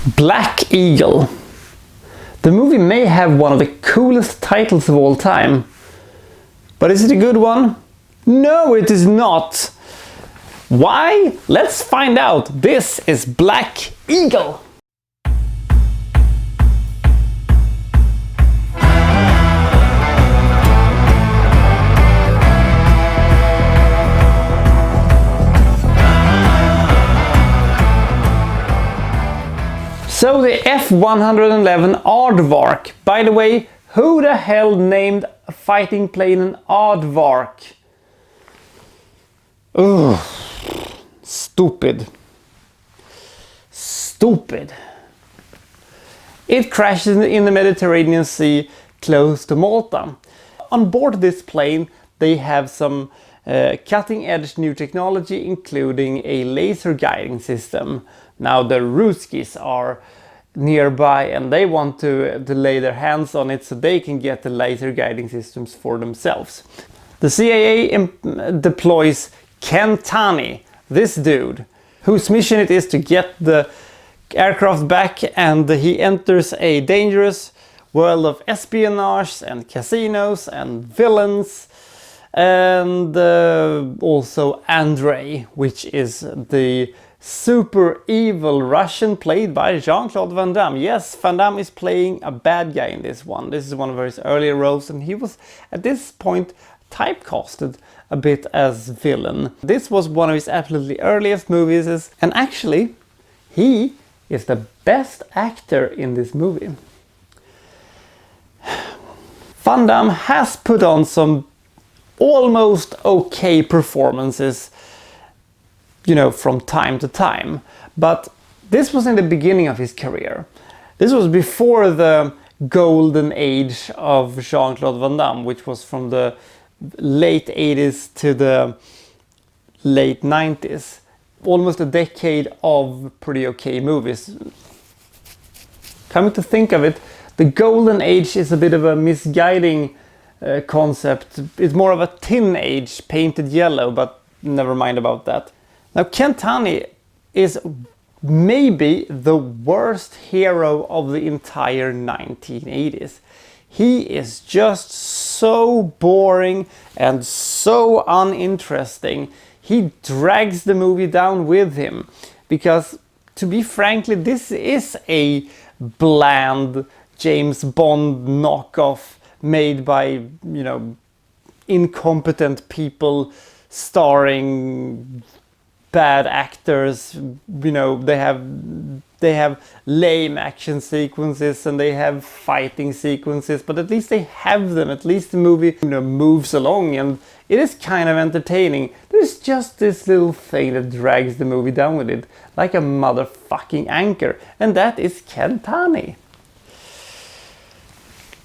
Black Eagle. The movie may have one of the coolest titles of all time. But is it a good one? No, it is not. Why? Let's find out. This is Black Eagle. So the F-111 Aardvark. By the way, who the hell named a fighting plane an Aardvark? Ugh. Stupid. Stupid. It crashes in the Mediterranean Sea close to Malta. On board this plane they have some cutting-edge new technology, including a laser guiding system. Now the Ruskies are nearby and they want to lay their hands on it so they can get the laser guiding systems for themselves. The CIA deploys Kentani, this dude, whose mission it is to get the aircraft back, and he enters a dangerous world of espionage and casinos and villains, and also Andrei, which is the super evil Russian played by Jean-Claude Van Damme. Yes, Van Damme is playing a bad guy in this one. This is one of his earlier roles and he was at this point typecasted a bit as villain. This was one of his absolutely earliest movies, and actually he is the best actor in this movie. Van Damme has put on some almost okay performances, you know, from time to time, but this was in the beginning of his career. This was before the golden age of Jean-Claude Van Damme, which was from the late 80s to the late 90s. Almost a decade of pretty okay movies. Coming to think of it, the golden age is a bit of a misguiding concept. It's more of a tin age painted yellow, but never mind about that. Now Kentani is maybe the worst hero of the entire 1980s. He is just so boring and so uninteresting. He drags the movie down with him because, to be frankly, this is a bland James Bond knockoff made by, you know, incompetent people starring bad actors. You know, they have lame action sequences and they have fighting sequences, but at least they have them. At least the movie, you know, moves along and it is kind of entertaining. There's just this little thing that drags the movie down with it, like a motherfucking anchor, and that is Kentani.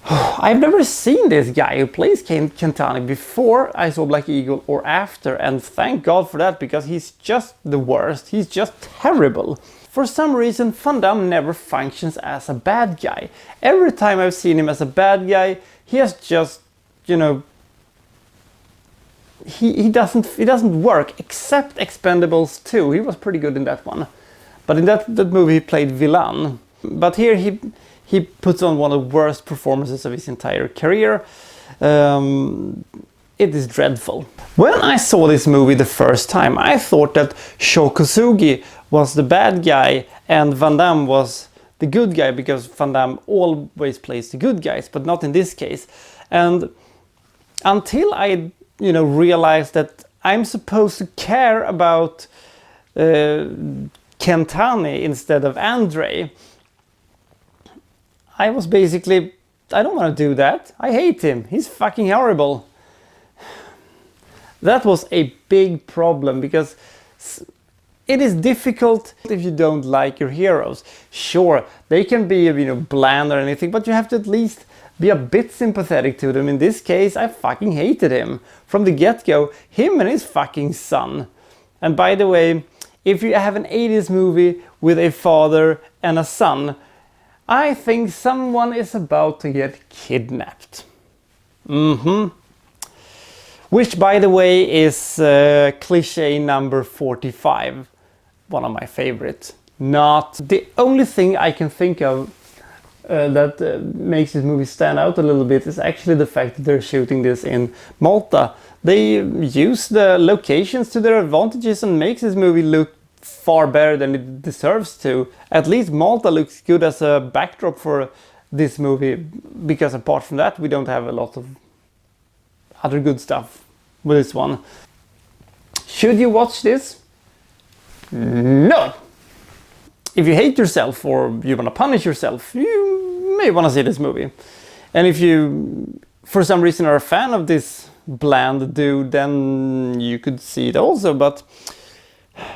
I've never seen this guy who plays Kentani before I saw Black Eagle or after, and thank God for that, because he's just the worst. He's just terrible. For some reason, Van Damme never functions as a bad guy. Every time I've seen him as a bad guy, he has just, you know, he doesn't work, except Expendables 2. He was pretty good in that one. But in that movie he played villain. But here he puts on one of the worst performances of his entire career. It is dreadful. When I saw this movie the first time, I thought that Sho Kosugi was the bad guy and Van Damme was the good guy, because Van Damme always plays the good guys, but not in this case. And until I, you know, realized that I'm supposed to care about Kentani instead of Andrei, I was basically, I don't want to do that. I hate him. He's fucking horrible. That was a big problem, because it is difficult if you don't like your heroes. Sure, they can be, you know, bland or anything, but you have to at least be a bit sympathetic to them. In this case, I fucking hated him. From the get-go, him and his fucking son. And by the way, if you have an 80s movie with a father and a son, I think someone is about to get kidnapped. Which, by the way, is cliche number 45. One of my favorite not. The only thing I can think of that makes this movie stand out a little bit is actually the fact that they're shooting this in Malta. They use the locations to their advantages and makes this movie look far better than it deserves to. At least Malta looks good as a backdrop for this movie, because apart from that we don't have a lot of other good stuff with this one. Should you watch this? No! If you hate yourself or you want to punish yourself, you may want to see this movie. And if you, for some reason, are a fan of this bland dude, then you could see it also. But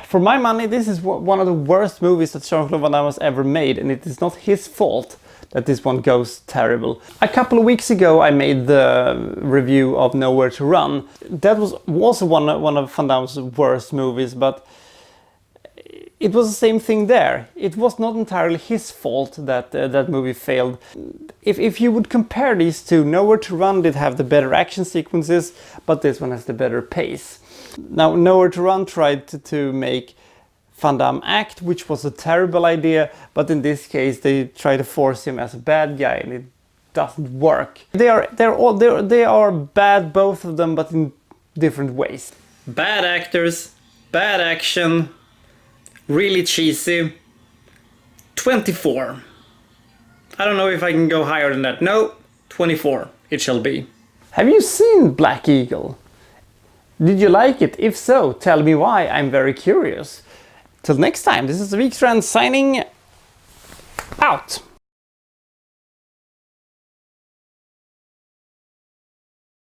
for my money, this is one of the worst movies that Jean-Claude Van Damme has ever made, and it is not his fault that this one goes terrible. A couple of weeks ago I made the review of Nowhere to Run. That was also one of Van Damme's worst movies, but it was the same thing there. It was not entirely his fault that that movie failed. If you would compare these two, Nowhere to Run did have the better action sequences, but this one has the better pace. Now, Nowhere to Run tried to make Van Damme act, which was a terrible idea, but in this case they try to force him as a bad guy, and it doesn't work. They are bad, both of them, but in different ways. Bad actors, bad action, really cheesy. 24. I don't know if I can go higher than that. No, 24 it shall be. Have you seen Black Eagle? Did you like it? If so, tell me why. I'm very curious. Till next time, this is Wikstrand signing out.